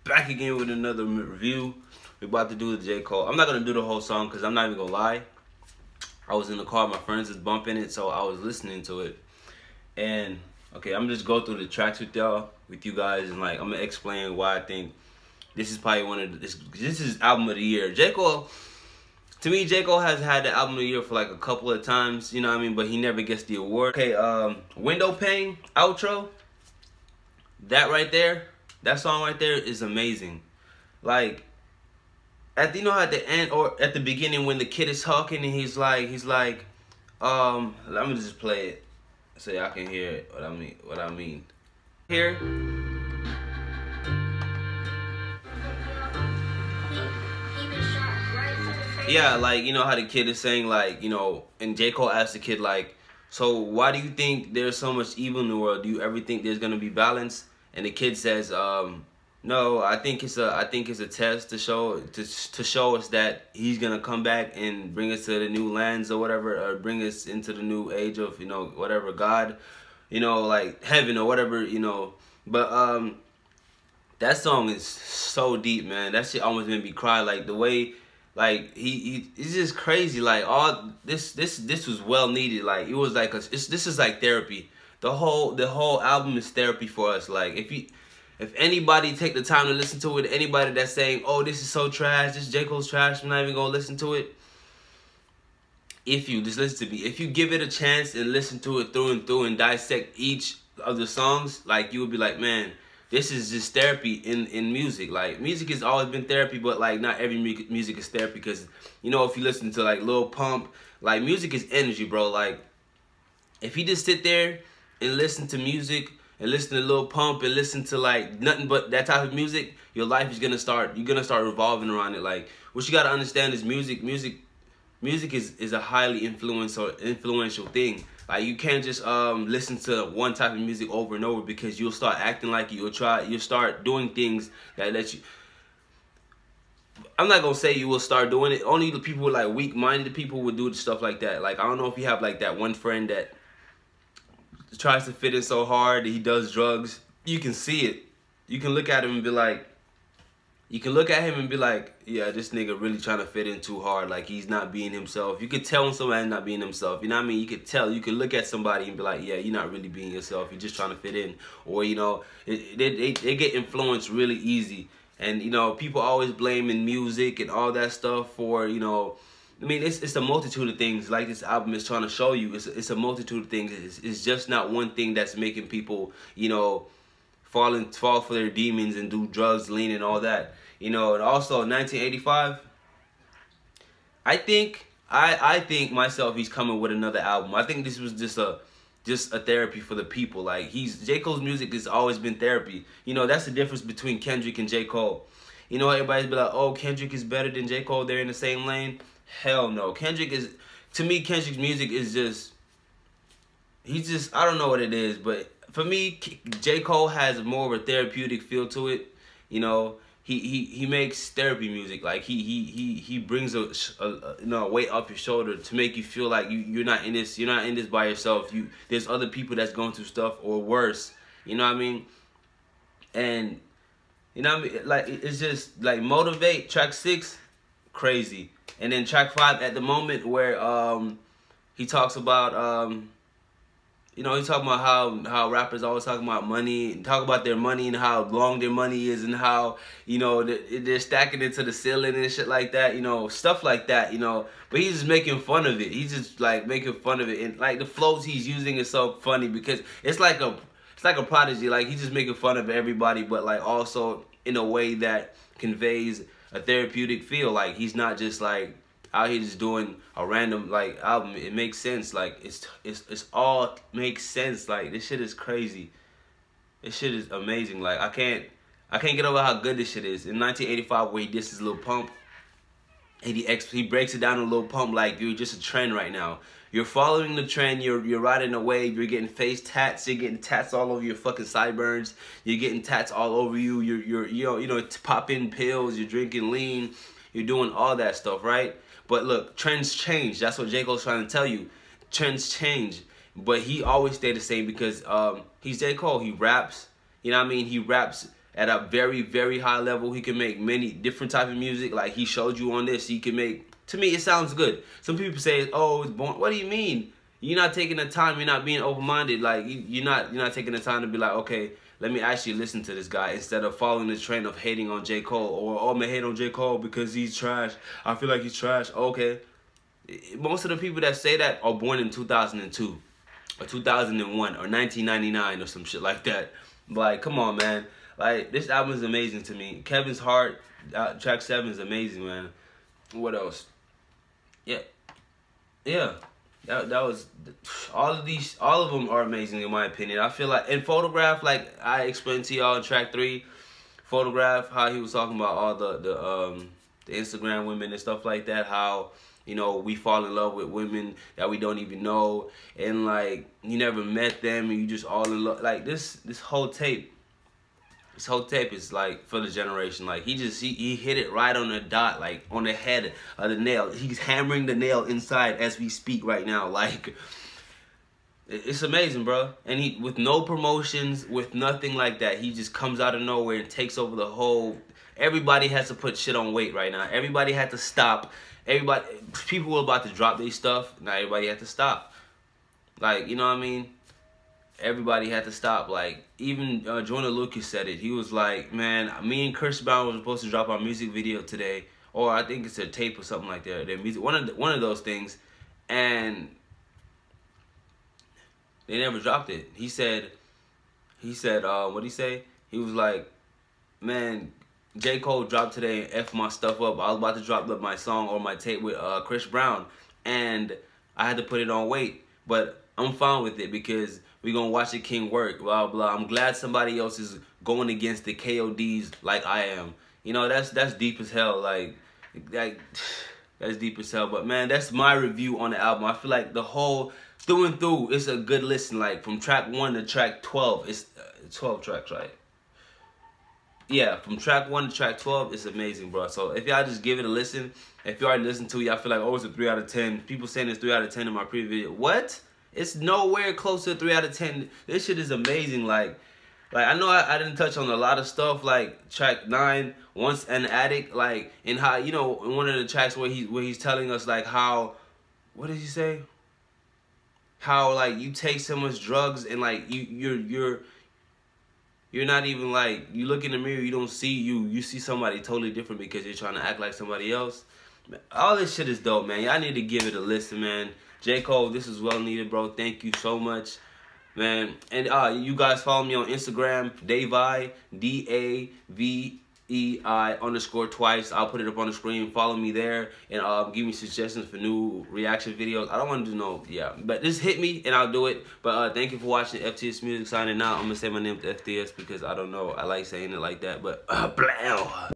back again with another review. We're about to do the J. Cole. I'm not going to do the whole song because I'm not even going to lie. I was in the car, my friends was bumping it, so I was listening to it. And, okay, I'm just go through the tracks with y'all, with you guys, and like, I'm going to explain why I think this is probably one of this is album of the year. J. Cole, to me, J. Cole has had the album of the year for like a couple of times, you know what I mean, but he never gets the award. Okay, Window Pane, outro, that right there, that song right there is amazing. Like, you know, at the end or at the beginning when the kid is talking and he's like, let me just play it so y'all can hear it, what I mean. Here. Yeah, like, you know how the kid is saying, like, you know, and J. Cole asked the kid, like, so why do you think there's so much evil in the world? Do you ever think there's gonna be balance? And the kid says, no, I think it's a test to show us that he's gonna come back and bring us to the new lands or whatever, or bring us into the new age of, you know, whatever, God, you know, like heaven or whatever, you know. But that song is so deep, man. That shit almost made me cry. Like the way, like it's just crazy. Like all this was well needed. Like it was like this is like therapy. The whole album is therapy for us. Like if anybody take the time to listen to it, anybody that's saying, oh, this is so trash, this J. Cole's trash, I'm not even gonna listen to it. If you just listen to me, if you give it a chance and listen to it through and through and dissect each of the songs, like you would be like, man, this is just therapy in music. Like music has always been therapy, but like not every music is therapy, because you know, if you listen to like Lil Pump, like music is energy, bro. Like if you just sit there and listen to music and listen to Lil Pump and listen to like nothing but that type of music, your life is gonna start, you're gonna start revolving around it. Like what you gotta understand is music is a highly influential thing. Like you can't just listen to one type of music over and over, because you'll start acting like you'll start doing things that let you. I'm not gonna say you will start doing it. Only the people like weak-minded people would do stuff like that. Like I don't know if you have like that one friend that tries to fit in so hard that he does drugs. You can see it. You can look at him and be like, yeah, this nigga really trying to fit in too hard. Like he's not being himself. You could tell when somebody's not being himself. You know what I mean? You could tell. You could look at somebody and be like, yeah, you're not really being yourself. You're just trying to fit in. Or, you know, they get influenced really easy. And, you know, people always blaming music and all that stuff for, you know, I mean, it's a multitude of things. Like this album is trying to show you, it's a multitude of things. It's just not one thing that's making people, you know, fall for their demons and do drugs, lean, and all that. You know, and also 1985. I think myself, he's coming with another album. I think this was just a therapy for the people. Like J. Cole's music has always been therapy. You know, that's the difference between Kendrick and J. Cole. You know, everybody's be like, oh, Kendrick is better than J. Cole. They're in the same lane. Hell no. To me, Kendrick's music is just, I don't know what it is, but for me, J. Cole has more of a therapeutic feel to it. You know, he makes therapy music. Like he brings a you know, weight up your shoulder to make you feel like you're not in this by yourself. There's other people that's going through stuff or worse. You know what I mean? And you know what I mean? Like it's just like Motivate, track 6, crazy. And then track 5 at the moment where he talks about you know, he's talking about how rappers always talking about money and talk about their money and how long their money is and how, you know, they're stacking it to the ceiling and shit like that, you know, stuff like that, you know. But he's just making fun of it. He's just like making fun of it, and like the flows he's using is so funny because it's like a prodigy. Like he's just making fun of everybody, but like also in a way that conveys a therapeutic feel. Like he's not just like out here just doing a random like album. It makes sense. Like it's all makes sense. Like this shit is crazy. This shit is amazing. Like I can't get over how good this shit is. In 1985, where he disses Lil Pump, and he breaks it down to Lil Pump like, you're just a trend right now. You're following the trend. You're riding a wave. You're getting face tats. You're getting tats all over your fucking sideburns. You're getting tats all over you. You're popping pills. You're drinking lean. You're doing all that stuff, right? But look, trends change. That's what J. Cole's trying to tell you. Trends change. But he always stayed the same because he's J. Cole. He raps. You know what I mean? He raps at a very, very high level. He can make many different type of music. Like he showed you on this, he can make. To me, it sounds good. Some people say, "Oh, it's born." What do you mean? You're not taking the time. You're not being open-minded. Like you're not taking the time to be like, okay, let me actually listen to this guy instead of following the trend of hating on J. Cole, or oh, I'm gonna hate on J. Cole because he's trash. I feel like he's trash. Okay, most of the people that say that are born in 2002 or 2001 or 1999 or some shit like that. Like, come on, man. Like, this album is amazing to me. Kevin's Heart, track 7 is amazing, man. What else? Yeah. That was all of them are amazing in my opinion. I feel like in Photograph, like I explained to y'all in track 3, Photograph, how he was talking about all the Instagram women and stuff like that, how, you know, we fall in love with women that we don't even know, and like you never met them and you just all in love. Like this whole tape is like for the generation. Like he hit it right on the dot, like on the head of the nail. He's hammering the nail inside as we speak right now. Like it's amazing, bro. And he, with no promotions, with nothing like that, he just comes out of nowhere and takes over the whole. Everybody has to put shit on weight right now. Everybody had to stop. People were about to drop their stuff. Now everybody had to stop. Like, you know what I mean? Everybody had to stop. Like, even Joyner Lucas said it. He was like, man, me and Chris Brown were supposed to drop our music video today, or I think it's a tape or something like that. Their music, one of those things, and they never dropped it. He said, what'd he say? He was like, man, J. Cole dropped today and F my stuff up. I was about to drop my song or my tape with Chris Brown, and I had to put it on wait. But I'm fine with it because we gonna watch the king work, blah, blah. I'm glad somebody else is going against the KODs like I am. You know, that's deep as hell. Like that's deep as hell. But man, that's my review on the album. I feel like the whole through and through, it's a good listen. Like from track 1 to track 12, it's 12 tracks, right? Yeah, from track 1 to track 12, it's amazing, bro. So if y'all just give it a listen, if you already listened to it, y'all feel like, oh, it's a 3 out of 10. People saying it's 3 out of 10 in my previous video. What? It's nowhere close to 3 out of 10. This shit is amazing. Like I know I didn't touch on a lot of stuff, like track 9, Once an Addict, like, and how, you know, in one of the tracks where he's telling us like how, what did he say? How like you take so much drugs and like you're not even like, you look in the mirror, you don't see you see somebody totally different because you're trying to act like somebody else. All this shit is dope, man. Y'all need to give it a listen, man. J. Cole, this is well needed, bro. Thank you so much, man. And you guys follow me on Instagram, Davei, DAVEI_twice. I'll put it up on the screen. Follow me there and give me suggestions for new reaction videos. I don't want to do no, but just hit me and I'll do it. But thank you for watching. FTS Music signing out. I'm gonna say my name to FTS because I don't know. I like saying it like that, but blah.